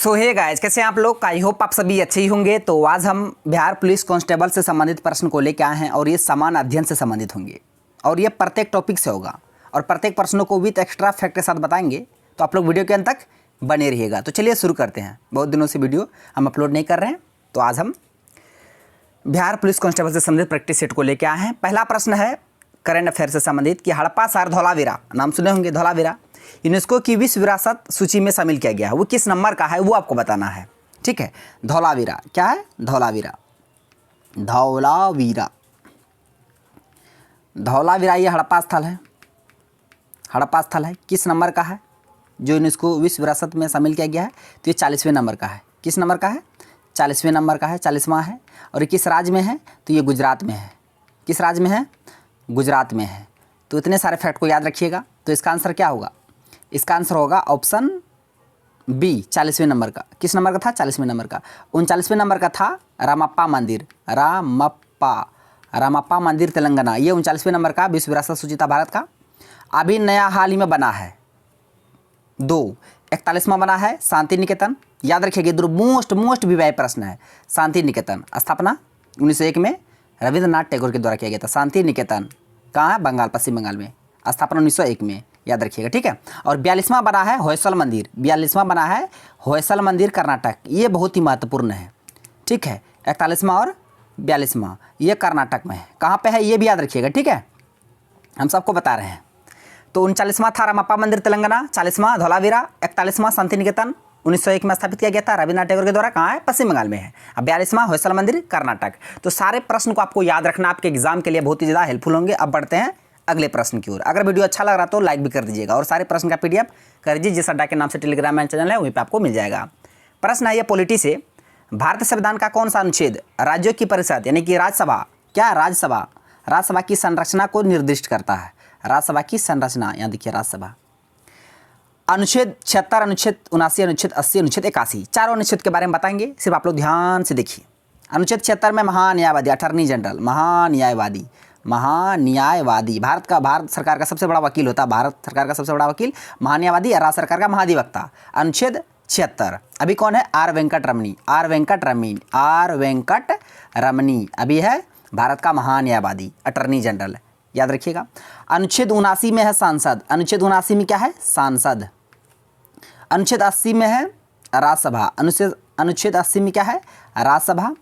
सो hey guys, कैसे हैं आप लोग। आई होप आप सभी अच्छे ही होंगे। तो आज हम बिहार पुलिस कांस्टेबल से संबंधित प्रश्न को लेकर आए हैं और ये समान अध्ययन से संबंधित होंगे और ये प्रत्येक टॉपिक से होगा और प्रत्येक प्रश्नों को विद एक्स्ट्रा फैक्ट के साथ बताएंगे। तो आप लोग वीडियो के अंत तक बने रहिएगा। तो चलिए शुरू करते हैं। बहुत दिनों से वीडियो हम अपलोड नहीं कर रहे हैं, तो आज हम बिहार पुलिस कांस्टेबल से संबंधित प्रैक्टिस सेट को लेकर आए हैं। पहला प्रश्न है करंट अफेयर से संबंधित कि हड़प्पा शहर धौलावीरा, नाम सुने होंगे धौलावीरा, यूनेस्को की विश्व विरासत सूची में शामिल किया गया है। वो किस नंबर का है वो आपको बताना है। ठीक है, धौलावीरा क्या है? धौलावीरा, धौलावीरा, धौलावीरा ये हड़प्पा स्थल है। हड़प्पा स्थल है, किस नंबर का है जो यूनेस्को विश्व विरासत में शामिल किया गया है? तो ये 40वें नंबर का है। किस नंबर का है? 40वें नंबर का है, 40वां है। और ये किस राज्य में है? तो ये गुजरात में है। किस राज्य में है? गुजरात में है। तो इतने सारे फैक्ट को याद रखिएगा। तो इसका आंसर क्या होगा? इसका आंसर होगा ऑप्शन बी, 40वें नंबर का। किस नंबर का था? 40वें नंबर का। 39वें नंबर का था रामप्पा मंदिर, रामप्पा मंदिर तेलंगाना। ये 39वें नंबर का विश्व विरासत सूची था भारत का। अभी नया हाल ही में बना है 41वां बना है शांति निकेतन। याद रखिएगा, मोस्ट विवाह प्रश्न है। शांति निकेतन स्थापना 1901 में रविंद्रनाथ टैगोर के द्वारा किया गया था। शांति निकेतन कहाँ है? बंगाल, पश्चिम बंगाल में। स्थापना 1901 में, याद रखिएगा। ठीक है। और 42वां बना है होयसल मंदिर, 42वां बना है होयसल मंदिर कर्नाटक। ये बहुत ही महत्वपूर्ण है। ठीक है, 41वां और 42वां ये कर्नाटक में है। कहाँ पे है ये भी याद रखिएगा। ठीक है, हम सबको बता रहे हैं। तो 39वां था रामप्पा मंदिर तेलंगाना, 40वां धौलावीरा, 41वां शांति निकेतन 1901 में स्थापित किया गया था रविन्द्रनाथ टैगोर के द्वारा। कहाँ है? पश्चिम बंगाल में है। अब 42वां होयसल मंदिर कर्नाटक। तो सारे प्रश्न को आपको याद रखना, आपके एग्जाम के लिए बहुत ही ज़्यादा हेल्पफुल होंगे। अब बढ़ते हैं अगले प्रश्न की ओर। अगर वीडियो अच्छा लग रहा तो लाइक भी कर दीजिएगा और सारे प्रश्न का PDF कर दीजिए, जिस अड्डा के नाम से टेलीग्राम में चैनल है वहीं पे आपको मिल जाएगा। प्रश्न है ये पॉलिटी से, भारतीय संविधान का कौन सा अनुच्छेद राज्यों की परिषद यानी कि राज्यसभा, क्या राज्यसभा की संरचना को निर्दिष्ट करता है? राज्यसभा की संरचना, यहाँ देखिए राज्यसभा। अनुच्छेद 76, अनुच्छेद 79, अनुच्छेद 80, अनुच्छेद 81, चारों अनुच्छेद के बारे में बताएंगे। सिर्फ आप लोग ध्यान से देखिए। अनुच्छेद 76 में महान्यायवादी, अटॉर्नी जनरल, महान्यायवादी भारत सरकार का सबसे बड़ा वकील होता है। भारत सरकार का सबसे बड़ा वकील महान्यायवादी, राज्य सरकार का महाधिवक्ता। अनुच्छेद 76 अभी कौन है? आर वेंकट रमनी अभी है भारत का महान्यायवादी, अटॉर्नी जनरल, याद रखिएगा। अनुच्छेद 79 में है सांसद। अनुच्छेद 79 में क्या है? सांसद। अनुच्छेद 80 में है राज्यसभा। अनुच्छेद 80 में क्या है? राज्यसभा।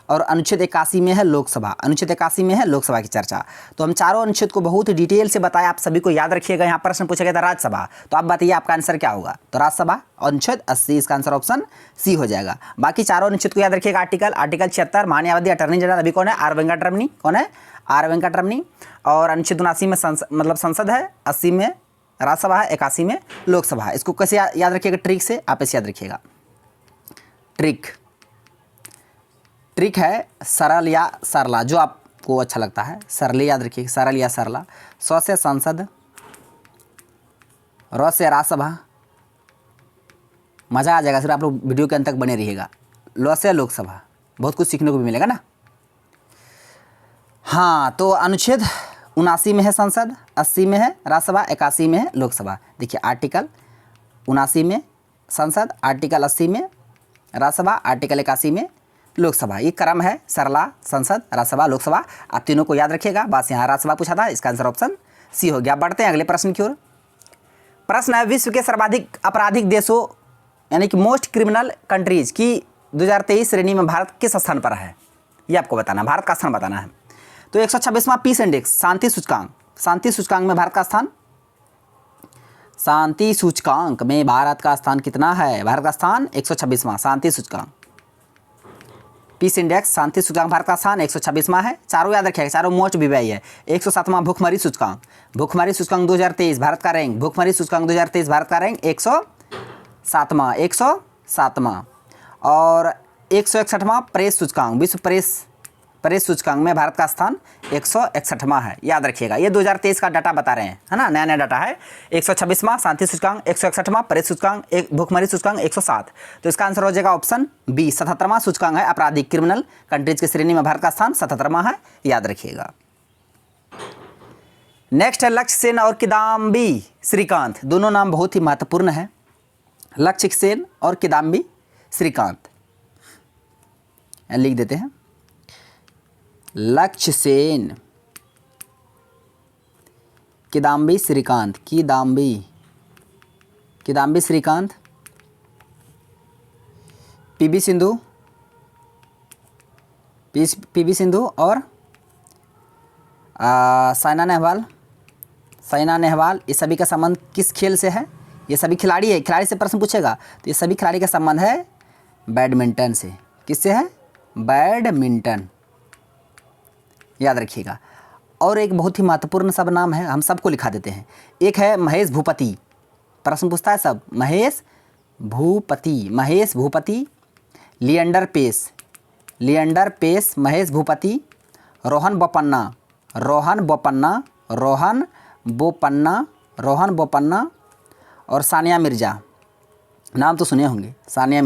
और अनुच्छेद 81 में है लोकसभा। अनुच्छेद 81 में है लोकसभा की चर्चा। तो हम चारों अनुच्छेद को बहुत ही डिटेल से बताया, आप सभी को याद रखिएगा। यहाँ प्रश्न पूछा गया था राज्यसभा, तो आप बताइए आपका आंसर क्या होगा? तो राज्यसभा अनुच्छेद 80, इसका आंसर ऑप्शन सी हो जाएगा। बाकी चारों अनुच्छेद को याद रखिएगा। आर्टिकल 76 महान्यायवादी, अटॉर्नी जनरल अभी कौन है? आर वेंकट रमनी। कौन है? आर वेंकट रमनी। और अनुच्छेद 79 में संसद है, 80 में राज्यसभा है, 81 में लोकसभा है। इसको कैसे याद रखिएगा? ट्रिक से आप इसे याद रखिएगा। ट्रिक है सरल या सरला, जो आपको अच्छा लगता है। सरले याद रखिए, सरल या सरला। स से संसद, र से राज्यसभा, मज़ा आ जाएगा। सिर्फ आप लोग वीडियो के अंत तक बने रहिएगा। ल से लोकसभा, बहुत कुछ सीखने को भी मिलेगा ना। हाँ, तो अनुच्छेद 79 में है संसद, 80 में है राज्यसभा, 81 में है लोकसभा। देखिए आर्टिकल 79 में संसद, आर्टिकल 80 में राज्यसभा, आर्टिकल 81 में लोकसभा। ये क्रम है सरला, संसद, राज्यसभा, लोकसभा। आप तीनों को याद रखिएगा। बस यहाँ राज्यसभा पूछा था, इसका आंसर ऑप्शन सी हो गया। बढ़ते हैं अगले प्रश्न की ओर। प्रश्न है विश्व के सर्वाधिक आपराधिक देशों यानी कि मोस्ट क्रिमिनल कंट्रीज की 2023 श्रेणी में भारत किस स्थान पर है? ये आपको बताना, भारत का स्थान बताना है। तो 126वां पीस इंडेक्स, शांति सूचकांक में भारत का स्थान, शांति सूचकांक में भारत का स्थान कितना है? भारत का स्थान 126वां शांति सूचकांक। पीस इंडेक्स शांति सूचकांक भारत का स्थान 126वां है। चारों याद रखिएगा, चारों मोस्ट विवाही है। 107वां भूखमरी सूचकांक 2023 भारत का रैंक, भूखमरी सूचकांक 2023 भारत का रैंक 107वां। और 161वां प्रेस सूचकांक, विश्व प्रेस सूचकांक में भारत का स्थान 161वां है। याद रखिएगा, ये 2023 का डाटा बता रहे हैं, है ना, नया डाटा है। 126वां शांति सूचकांक, 161वां प्रेस सूचकांक, एक भूखमरी सूचकांक 107। तो इसका आंसर हो जाएगा ऑप्शन बी, 77वां सूचकांक है आपराधिक क्रिमिनल कंट्रीज की श्रेणी में भारत का स्थान 77वां है। याद रखिएगा। नेक्स्ट है लक्ष्य सेन और किदाम्बी श्रीकांत, दोनों नाम बहुत ही महत्वपूर्ण है। लक्ष्य सेन और किदाम्बी श्रीकांत, लिख देते हैं लक्ष्य सेन, किदाम्बी श्रीकांत, किदाम्बी श्रीकांत, पीवी सिंधु, पीवी सिंधु और साइना नेहवाल, ये सभी का संबंध किस खेल से है? ये सभी खिलाड़ी है, खिलाड़ी से प्रश्न पूछेगा तो ये सभी खिलाड़ी का संबंध है बैडमिंटन से। किससे है? बैडमिंटन, याद रखिएगा। और एक बहुत ही महत्वपूर्ण सब नाम है, हम सबको लिखा देते हैं। एक है महेश भूपति, प्रश्न पूछता है सब, महेश भूपति, लिएंडर पेस, महेश भूपति, रोहन बोपन्ना और सानिया मिर्ज़ा, नाम तो सुने होंगे, सानिया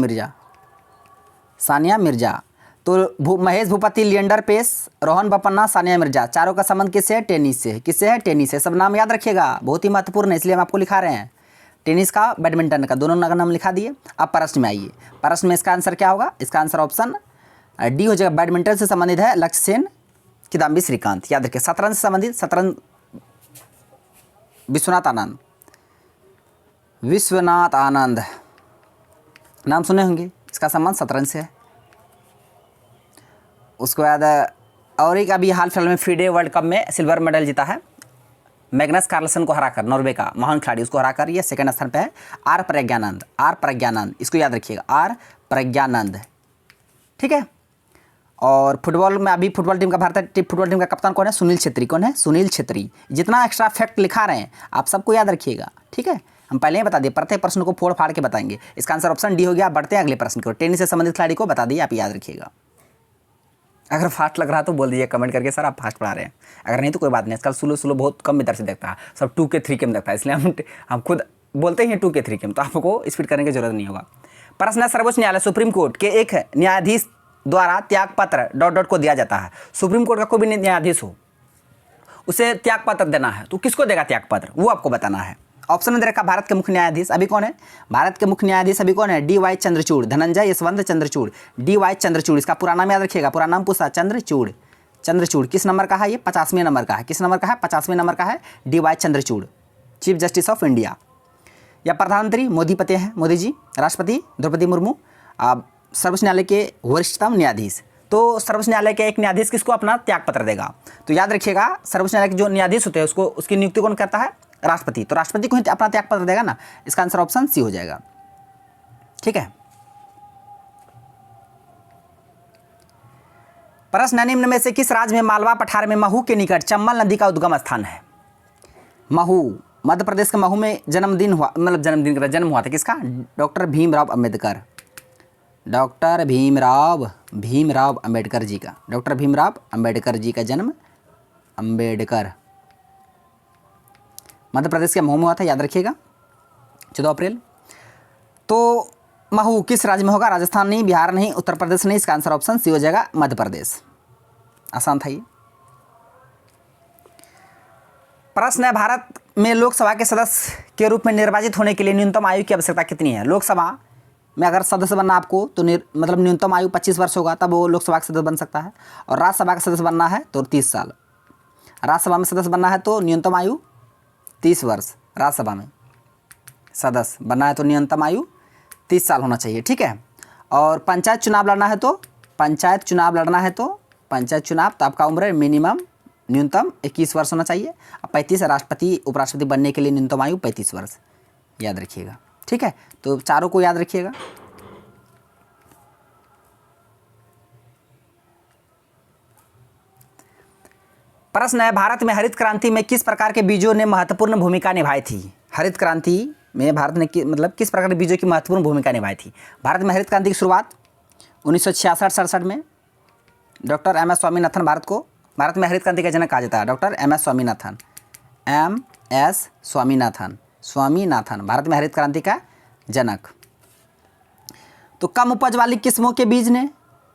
मिर्ज़ा। तो महेश भूपति, लिएंडर पेस, रोहन बोपन्ना, सानिया मिर्ज़ा, चारों का संबंध किससे है? टेनिस से। किससे है? टेनिस से। सब नाम याद रखिएगा, बहुत ही महत्वपूर्ण है, इसलिए हम आपको लिखा रहे हैं। टेनिस का, बैडमिंटन का, दोनों का नाम लिखा दिए। अब प्रश्न में आइए, प्रश्न में इसका आंसर क्या होगा? इसका आंसर ऑप्शन डी हो जाएगा। बैडमिंटन से संबंधित है लक्ष्य सेन, किदाम्बी श्रीकांत, याद रखिए। शतरंज से संबंधित, शतरंज विश्वनाथ आनंद, नाम सुने होंगे, इसका संबंध शतरंज से है। उसके बाद और एक अभी हाल फिलहाल में FIDE वर्ल्ड कप में सिल्वर मेडल जीता है, मैग्नस कार्लसन को हराकर, नॉर्वे का महान खिलाड़ी, उसको हराकर ये सेकंड स्थान पे है। आर प्रज्ञानंद, इसको याद रखिएगा, आर प्रज्ञानंद, ठीक है। और फुटबॉल में अभी फुटबॉल टीम का, भारतीय फुटबॉल टीम का कप्तान कौन है? सुनील छेत्री। कौन है? सुनील छेत्री। जितना एक्स्ट्रा फैक्ट लिखा रहे हैं आप सबको याद रखिएगा, ठीक है। हम पहले ही बता दिए, प्रत्येक प्रश्न को फोड़ फाड़ के बताएंगे। इसका आंसर ऑप्शन डी हो गया। बढ़ते हैं अगले प्रश्न को। टेनिस से संबंधित खिलाड़ी को बता दिए, आप याद रखिएगा। अगर फास्ट लग रहा तो बोल दीजिए कमेंट करके, सर आप फास्ट पढ़ा रहे हैं। अगर नहीं तो कोई बात नहीं, आजकल स्लो बहुत कम इधर से देखता है, सब 2K 3K में देखता है, इसलिए हम खुद बोलते हैं 2K 3K में, तो आपको स्पीड करने की जरूरत नहीं होगा। प्रश्न है, सर्वोच्च न्यायालय सुप्रीम कोर्ट के एक न्यायाधीश द्वारा त्यागपत्र ... को दिया जाता है। सुप्रीम कोर्ट का कोई भी न्यायाधीश हो, उसे त्यागपत्र देना है, तो किसको देगा त्यागपत्र, वो आपको बताना है। ऑप्शन में दे रखा भारत के मुख्य न्यायाधीश अभी कौन है? भारत के मुख्य न्यायाधीश अभी कौन है? DY Chandrachud, Dhananjay Yashwant Chandrachud, DY Chandrachud. इसका पूरा नाम याद रखिएगा, पूरा नाम पूछा, चंद्रचूड़। किस नंबर का है ये? 50वें नंबर का है। किस नंबर का है? 50वें नंबर का है, DY Chandrachud, chief justice of India. या प्रधानमंत्री मोदी हैं, मोदी जी। राष्ट्रपति द्रौपदी मुर्मू। सर्वोच्च न्यायालय के वरिष्ठतम न्यायाधीश, तो सर्वोच्च न्यायालय के एक न्यायाधीश किसको अपना त्यागपत्र देगा? तो याद रखिएगा, सर्वोच्च न्यायालय के जो न्यायाधीश होते हैं उसको, उसकी नियुक्ति कौन करता है? राष्ट्रपति। तो राष्ट्रपति को ही अपना त्यागपत्र देगा ना, इसका आंसर ऑप्शन सी हो जाएगा, ठीक है। प्रश्न, निम्न में से किस राज्य में मालवा पठार में महू के निकट चंबल नदी का उद्गम स्थान है? महू, मध्य प्रदेश के महू में जन्म हुआ था किसका? डॉक्टर भीमराव अम्बेडकर, भीमराव अम्बेडकर जी का, डॉक्टर भीमराव अम्बेडकर जी का जन्म, अम्बेडकर, मध्य प्रदेश के महू में हुआ था, याद रखिएगा, 14 अप्रैल। तो महू किस राज्य में होगा? राजस्थान नहीं, बिहार नहीं, उत्तर प्रदेश नहीं, इसका आंसर ऑप्शन सी हो जाएगा, मध्य प्रदेश। आसान था ये प्रश्न है, भारत में लोकसभा के सदस्य के रूप में निर्वाचित होने के लिए न्यूनतम आयु की आवश्यकता कितनी है? लोकसभा में अगर सदस्य बनना आपको तो मतलब न्यूनतम आयु 25 वर्ष होगा, तब वो लोकसभा का सदस्य बन सकता है। और राज्यसभा का सदस्य बनना है तो 30 साल। राज्यसभा में सदस्य बनना है तो न्यूनतम आयु 30 वर्ष। राज्यसभा में सदस्य बनना है तो न्यूनतम आयु 30 साल होना चाहिए, ठीक है। और पंचायत चुनाव लड़ना है तो पंचायत चुनाव तो आपका उम्र मिनिमम न्यूनतम 21 वर्ष होना चाहिए। और 35 राष्ट्रपति उपराष्ट्रपति बनने के लिए न्यूनतम आयु 35 वर्ष, याद रखिएगा, ठीक है। तो चारों को याद रखिएगा। प्रश्न है, भारत में हरित क्रांति में किस प्रकार के बीजों ने महत्वपूर्ण भूमिका निभाई थी? हरित क्रांति में भारत ने किस प्रकार के बीजों की महत्वपूर्ण भूमिका निभाई थी? भारत में हरित क्रांति की शुरुआत 1966-67 में डॉक्टर MS स्वामीनाथन, भारत में हरित क्रांति का जनक कहा जाता है, डॉक्टर MS स्वामीनाथन, भारत में हरित क्रांति का जनक। तो कम उपज वाली किस्मों के बीज ने,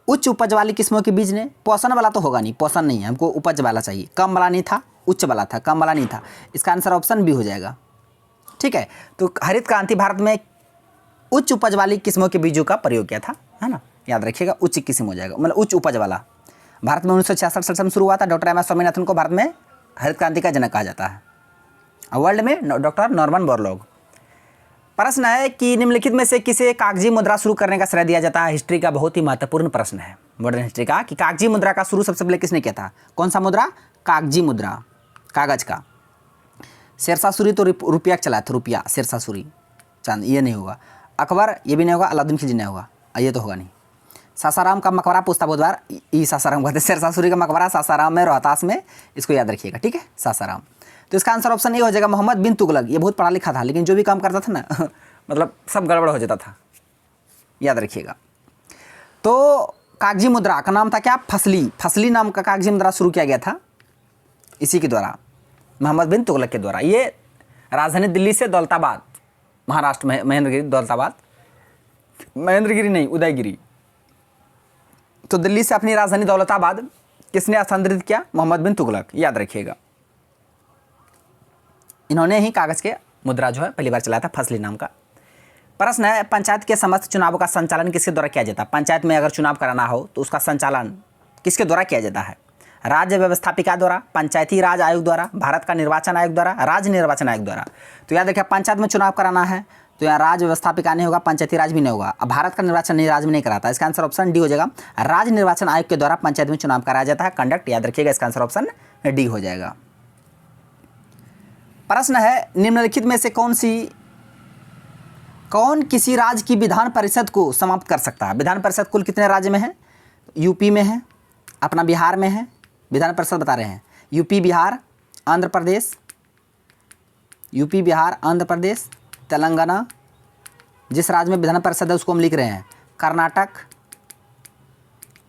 उच्च उपज वाली किस्मों के बीज ने, पोषण वाला तो होगा नहीं, पोषण नहीं है, हमको उपज वाला चाहिए। कम वाला नहीं था, उच्च वाला था, कम वाला नहीं था, इसका आंसर ऑप्शन बी हो जाएगा, ठीक है। तो हरित क्रांति भारत में उच्च उपज वाली किस्मों के बीजों का प्रयोग किया था, है ना, याद रखिएगा, उच्च किस्म हो जाएगा, मतलब उच्च उपज वाला। भारत में 1966 में शुरू हुआ था। डॉक्टर एम एस स्वामीनाथन को भारत में हरित क्रांति का जनक कहा जाता है, वर्ल्ड में डॉक्टर नॉर्मन बोरलॉग। प्रश्न है कि निम्नलिखित में से किसे कागजी मुद्रा शुरू करने का श्रेय दिया जाता है। हिस्ट्री का बहुत ही महत्वपूर्ण प्रश्न है, मॉडर्न हिस्ट्री का, कि कागजी मुद्रा का शुरू सबसे पहले किसने किया था। कौन सा मुद्रा? कागजी मुद्रा, कागज का। शेरशाह सूरी तो रुपया चलाया था, रुपया, शेरशाह सूरी, चांद, ये नहीं होगा। अकबर, ये भी नहीं होगा। अलाउद्दीन खिलजी नहीं होगा, ये तो होगा नहीं। सासाराम का मकबरा पूछता बहुत बार, ई सासाराम कहते हैं, शेरशाह सूरी का मकबरा सासाराम में, रोहतास में, इसको याद रखिएगा, ठीक है, सासाराम। तो इसका आंसर ऑप्शन ए हो जाएगा, मोहम्मद बिन तुगलक। ये बहुत पढ़ा लिखा था, लेकिन जो भी काम करता था ना मतलब सब गड़बड़ हो जाता था, याद रखिएगा। तो कागजी मुद्रा का नाम था क्या? फसली, फसली नाम का कागजी मुद्रा शुरू किया गया था इसी के द्वारा, मोहम्मद बिन तुगलक के द्वारा। ये राजधानी दिल्ली से दौलताबाद, महाराष्ट्र में, महेंद्रगिरी, दौलताबाद, महेंद्रगिरी नहीं, उदयगिरी। तो दिल्ली से अपनी राजधानी दौलताबाद किसने स्थानांतरित किया? मोहम्मद बिन तुगलक, याद रखिएगा। इन्होंने ही कागज के मुद्रा जो है पहली बार चलाया था, फसली नाम का। प्रश्न है, पंचायत के समस्त चुनावों का संचालन किसके द्वारा किया जाता है? पंचायत में अगर चुनाव कराना हो तो उसका संचालन किसके द्वारा किया जाता है? राज्य व्यवस्थापिका द्वारा, पंचायती राज आयोग द्वारा, भारत का निर्वाचन आयोग द्वारा, राज्य निर्वाचन आयोग द्वारा। तो याद रखिए, पंचायत में चुनाव कराना है तो यहाँ राज्य व्यवस्थापिका नहीं होगा, पंचायती राज भी नहीं होगा। अब भारत का निर्वाचन नहीं, राज्य में नहीं कराता, इसका आंसर ऑप्शन डी हो जाएगा। राज्य निर्वाचन आयोग के द्वारा पंचायत में चुनाव कराया जाता है, कंडक्ट, याद रखिएगा, इसका आंसर ऑप्शन डी हो जाएगा। प्रश्न है, निम्नलिखित में से कौन किसी राज्य की विधान परिषद को समाप्त कर सकता है? विधान परिषद कुल कितने राज्य में है? यूपी में है, अपना बिहार में है, विधान परिषद बता रहे हैं, यूपी, बिहार, आंध्र प्रदेश, यूपी, बिहार, आंध्र प्रदेश, तेलंगाना। जिस राज्य में विधान परिषद है उसको हम लिख रहे हैं कर्नाटक,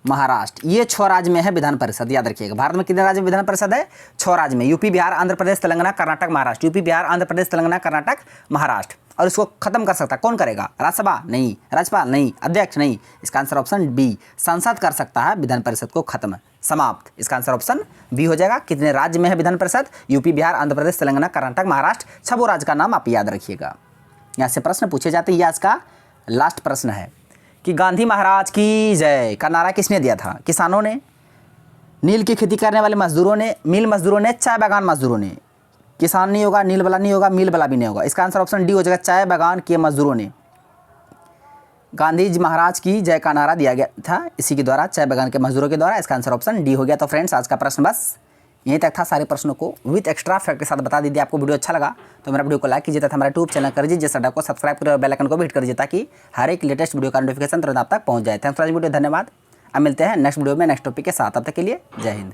महाराष्ट्र। ये 6 राज्य में है विधान परिषद, याद रखिएगा। भारत में कितने राज्य में विधान परिषद है? 6 राज्य में, यूपी, बिहार, आंध्र प्रदेश, तेलंगाना, कर्नाटक, महाराष्ट्र। यूपी, बिहार, आंध्र प्रदेश, तेलंगाना, कर्नाटक, महाराष्ट्र। और इसको खत्म कर सकता है कौन करेगा? राज्यसभा नहीं, राज्यपाल नहीं, अध्यक्ष नहीं, इसका आंसर ऑप्शन बी, संसद कर सकता है विधान परिषद को खत्म, समाप्त। इसका आंसर ऑप्शन बी हो जाएगा। कितने राज्य में है विधान परिषद? यूपी, बिहार, आंध्र प्रदेश, तेलंगाना, कर्नाटक, महाराष्ट्र। 6 राज्य का नाम आप याद रखिएगा, यहाँ से प्रश्न पूछे जाते हैं। ये आज का लास्ट प्रश्न है कि गांधी महाराज की जय का नारा किसने दिया था? किसानों ने, नील की खेती करने वाले मजदूरों ने, मिल मजदूरों ने, चाय बागान मजदूरों ने। किसान नहीं होगा, नील वाला नहीं होगा, मिल वाला भी नहीं होगा, इसका आंसर ऑप्शन डी हो जाएगा, चाय बागान के मजदूरों ने गांधी जी महाराज की जय का नारा दिया गया था, इसी के द्वारा, चाय बागान के मजदूरों के द्वारा। इसका आंसर ऑप्शन डी हो गया। तो फ्रेंड्स, आज का प्रश्न बस यहीं तक था। सारे प्रश्नों को विथ एक्स्ट्रा फैक्ट के साथ बता दीजिए। आपको वीडियो अच्छा लगा तो मेरा वीडियो को लाइक कीजिए तथा हमारा यूट्यूब चैनल कर दीजिए, चैनल को सब्सक्राइब करिए और बेल आइकन को भी हिट कर दीजिए ताकि हर एक लेटेस्ट वीडियो का नोटिफिकेशन तुरंत आप तक पहुंच जाए। थैंक्स फॉर वीडियो, धन्यवाद। अब मिलते हैं नेक्स्ट वीडियो में नेक्स्ट टॉपिक के साथ, तब तक के लिए जय हिंद।